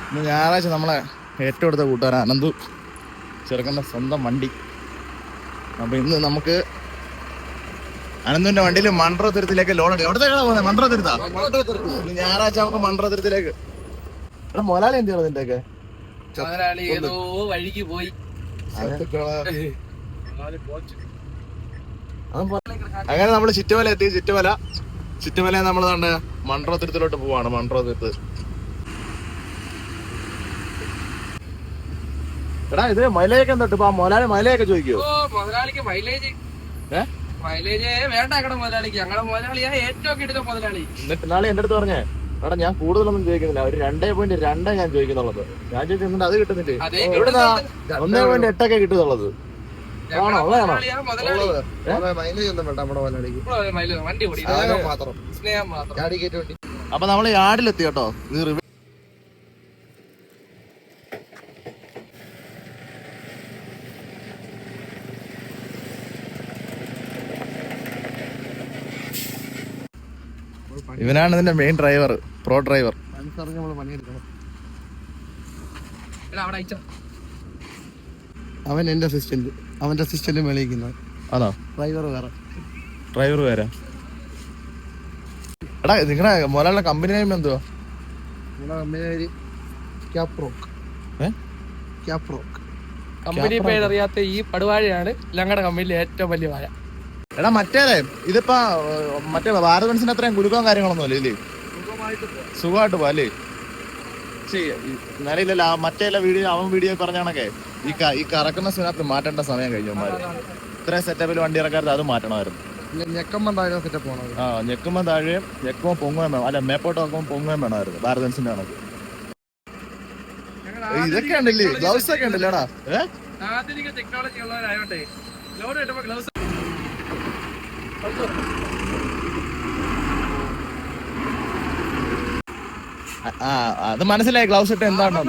ഇന്ന് ഞായറാഴ്ച നമ്മളെ ഏറ്റവും അടുത്ത കൂട്ടുകാരൻ അനന്തു ചെറുക്കൻ്റെ സ്വന്തം വണ്ടി. അപ്പൊ ഇന്ന് നമുക്ക് അനന്തുവിന്റെ വണ്ടിയിൽ മൺട്രോത്തുരുത്തിലേക്ക് ലോഡ് ഉണ്ട്. എവിടത്തേക്കാണ് പോകുന്നത്? മൺട്രോത്തുരുത്താ. ഞായറാഴ്ച നമുക്ക് മൺട്രോത്തുരുത്തിലേക്ക്. എടാ മുതലാളി എന്ത് ചെയ്യണം ഇതിന്റെയൊക്കെ? ഏതോ വഴിക്ക് പോയി. അങ്ങനെ നമ്മള് ചിറ്റുമല എത്തി. ചുറ്റുമല നമ്മൾ കണ്ട് മൺട്രോത്തുരുത്തിലോട്ട് പോവാണ്. മൺട്രോത്തുരുത്ത്. എടാ ഇത് മൈലേജ് എന്താ? ഇപ്പൊ മൈലേജൊക്കെ ചോദിക്കുവോ? മുതലാളിക്ക് മൈലേജ് വേണ്ട. മുതലാളിക്ക് ഞങ്ങളുടെ മുതലാളിയാ ഏറ്റവും കിട്ടുന്ന മുതലാളി. എന്നിട്ട് നാളെ എന്റെ അടുത്ത് പറഞ്ഞേ, എടാ ഞാൻ കൂടുതലൊന്നും ചോദിക്കുന്നില്ല, ഒരു 2.2 ഞാൻ ചോദിക്കുന്നുള്ളത്. ഞാൻ ചോദിക്കുന്നുണ്ട്, അത് കിട്ടുന്നില്ലേ? എവിടുന്നാ 1.8 കിട്ടുന്നുള്ളത്? ആണോ? അതാണോ? അപ്പൊ നമ്മള് യാർഡിലെത്തി കേട്ടോ. ഇത് ഇവനാണ് ഇതിന്റെ മെയിൻ ഡ്രൈവർ, പ്രോ ഡ്രൈവർ. അവൻ എന്റെ അസിസ്റ്റന്റ്, അവന്റെ അസിസ്റ്റന്റ് മേളിക്കുന്നത്. ആണോ? ഡ്രൈവർ വേറെ. എടാ നിങ്ങളുടെ മുതലാളിയുടെ കമ്പനി നെയിം എന്തുവാ? കമ്പനി പേര് അറിയാത്ത ഈ പടുവാഴയാണ് ഞങ്ങളുടെ കമ്പനിയിലെ ഏറ്റവും വലിയ വാഴ. എടാ മറ്റേതേ ഇതിപ്പോ മറ്റേ ഭാരത് ബെൻസിന് അത്രയും കുലുക്കവും കാര്യങ്ങളൊന്നും അല്ലേ? ഇല്ലേ, സുഖമായിട്ട് പോവാ അല്ലേ? നിലയില്ലല്ലോ മറ്റേ അവൻ വീഡിയോ പറഞ്ഞാണൊക്കെ ഈ കറക്കുന്ന സ്പിനകത്ത് മാറ്റേണ്ട സമയം കഴിഞ്ഞു. ഇത്രയും സെറ്റപ്പിൽ വണ്ടി ഇറക്കാറ് അത് മാറ്റണമായിരുന്നു. ഞെക്കുമ്പോ താഴെയും ഞെക്കുമ്പോ പൊങ്ങുകയും വേണം. അല്ല മേപ്പോട്ട് നോക്കുമ്പോൾ പൊങ്ങുകയും വേണമായിരുന്നു ഭാരത് ബെൻസിന്റെ കണക്ക്. ഇതൊക്കെ ഉണ്ടല്ലേ, ഗ്ലൗസ് ഒക്കെ ഉണ്ടല്ലേടാ? ആധുനിക ടെക്നോളജി ഉള്ളവരായോണ്ടേ ലോഡ് കിട്ടുമ്പോ ഗ്ലൗസ്. അത് മനസ്സിലായി. ഗ്ലൗസ് ഇട്ട് എന്താണോ?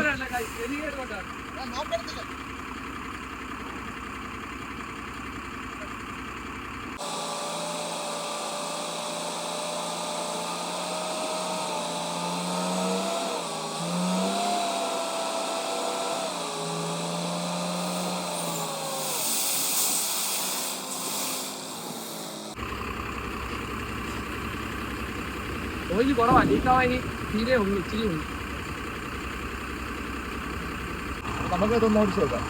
കുറവാ ലീക്കാവാനി തീരെ ഉള്ളു, ഇച്ചിരി ഉള്ളു. നമുക്ക് ഇതൊന്ന് ഓടിച്ചു നോക്കാം.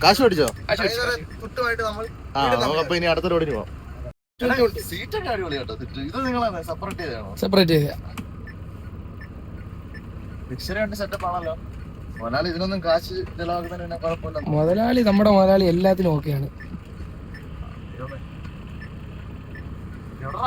കാശ് മേടിച്ചോ? നമുക്കപ്പൊ ഇനി അടുത്ത റോഡിന് പോവാം. സീറ്റൊക്കെ അടിപൊളി കേട്ടോ. ഇത് നിങ്ങളെ സെപ്പറേറ്റ് ചെയ്താണോ? സെപ്പറേറ്റ് ചെയ്ത ഫിക്സറി സെറ്റപ്പ് ആണല്ലോ. മുതലാളി ഇതിനൊന്നും കാശ് ചെലവാക്കുന്നതിന് കുഴപ്പമില്ല. മുതലാളി നമ്മുടെ മുതലാളി എല്ലാത്തിനും ഓക്കെയാണ്. ഇവിടെ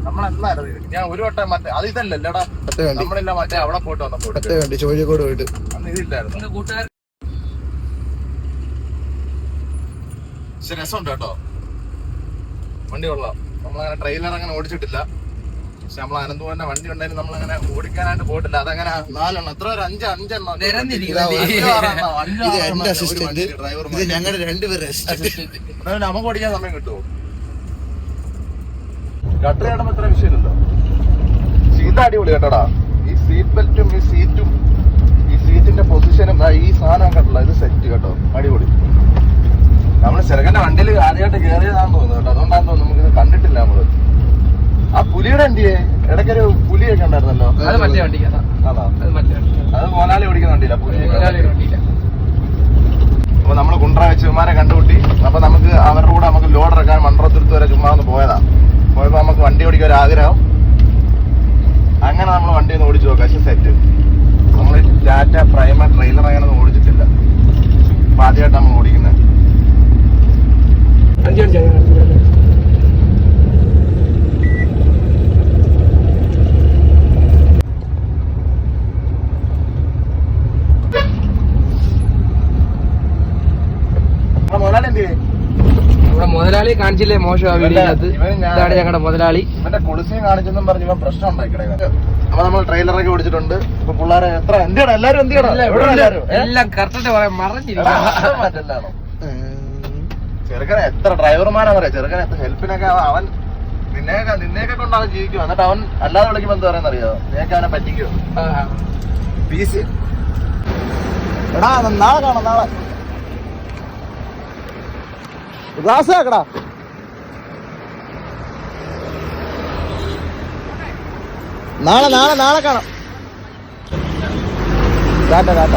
നമ്മളെന്തായിരുന്നു ഞാൻ ഒരു വട്ടം മറ്റേ അത് ഇതല്ലല്ലേടാ നമ്മളെല്ലാം മറ്റേ അവിടെ പോയിട്ട് വന്നപ്പോ ചോഴിക്കോട് പോയിട്ട് അന്ന് ഇതില്ലായിരുന്നു. കൂട്ടുകാർ പക്ഷെ രസമുണ്ട് കേട്ടോ, വണ്ടി കൊള്ളാം. നമ്മളങ്ങനെ ട്രെയിലർ അങ്ങനെ ഓടിച്ചിട്ടില്ല. പക്ഷെ നമ്മൾ അനന്തുവിന്റെ വണ്ടി ഉണ്ടായിരുന്നു, നമ്മളങ്ങനെ ഓടിക്കാനായിട്ട് പോയിട്ടില്ല. അതങ്ങനെ 4 എണ്ണം, എത്ര ഒരു 5 എണ്ണം ഞങ്ങളുടെ 2 പേര് നമുക്ക് ഓടിക്കാൻ സമയം കിട്ടുമോ? ഗട്ടർ ആടുമ്പോ ഇത്ര വിഷയമില്ലല്ലോ. സീറ്റ് അടിപൊളി കേട്ടോടാ. ഈ സീറ്റ് ബെൽറ്റും ഈ സീറ്റിന്റെ പൊസിഷനും ഈ സാധനം കണ്ടല്ലോ, ഇത് സെറ്റ് കേട്ടോ, അടിപൊളി. നമ്മള് ചെറുക്കന്റെ വണ്ടിയിൽ ആദ്യമായിട്ട് കയറിയതാന്ന് തോന്നുന്നു കേട്ടോ, അതുകൊണ്ടാന്ന് തോന്നുന്നു നമുക്കിത് കണ്ടിട്ടില്ല നമ്മള്. ആ പുലിയുടെ എന്തിയെ ഇടയ്ക്കൊരു പുലിയൊക്കെ ഉണ്ടായിരുന്നല്ലോ, അത് മറ്റേ വണ്ടിക്കാ. അത് മോനാലി ഓടിക്കുന്ന വണ്ടിയില്ല, പുലിയൊക്കെ. അപ്പൊ നമ്മള് കുണ്ട്ര വെച്ചുമാരെ കണ്ടുകൂട്ടി. അപ്പൊ നമുക്ക് അവരുടെ കൂടെ നമുക്ക് ലോഡ് ഇറക്കാൻ മൺട്രോത്തുരുത്ത് വരെ ചുമ്മാ ഒന്ന് പോയതാ. പോയപ്പോ നമുക്ക് വണ്ടി ഓടിക്കാൻ ഒരു ആഗ്രഹം. അങ്ങനെ നമ്മൾ വണ്ടി ഒന്ന് ഓടിച്ചു നോക്കാം. പക്ഷെ സെറ്റ് നമ്മൾ ടാറ്റ പ്രൈമ ട്രെയിലർ അങ്ങനെ ഒന്നും ഓടിച്ചിട്ടില്ല. അപ്പൊ ആദ്യമായിട്ട് നമ്മൾ ഓടിക്കുന്നത്. മുതലാളി കാണിച്ചില്ലേ മോശം ആ വീഡിയോക്കകത്ത്. ഇതാണ് ഞങ്ങളുടെ മുതലാളി. ഇവന്റെ കുളിസിയും കാണിച്ചെന്നും പറഞ്ഞ് ഇവൻ പ്രശ്നം ഉണ്ടാക്കിക്കട. അപ്പൊ നമ്മൾ ട്രെയിലറൊക്കെ ഓടിച്ചിട്ടുണ്ട്. ഇപ്പൊ പിള്ളേരെ എത്ര എന്തിയാണ് എല്ലാരും എല്ലാം കറക്റ്റ് പറയാൻ മറഞ്ഞിരിക്കും. ചെറുക്കനെ എത്ര ഡ്രൈവർമാരാന്നറിയാം. ചെറുക്കനെ എത്ര ഹെൽപ്പിനൊക്കെ അവൻ നിന്നെയൊക്കെ കൊണ്ടാണ് ജീവിക്കുക. എന്നിട്ട് അവൻ അല്ലാതെ വിളിക്കുമ്പോ എന്താ പറയാന്നറിയോ, നിനക്ക് അവനെ പറ്റിക്കോ. പീസ് എടാ നാളെ കാണാം. നാളെ ഗ്ലാസ് ആക്കടാ. നാളെ കാണാം. ടാറ്റ.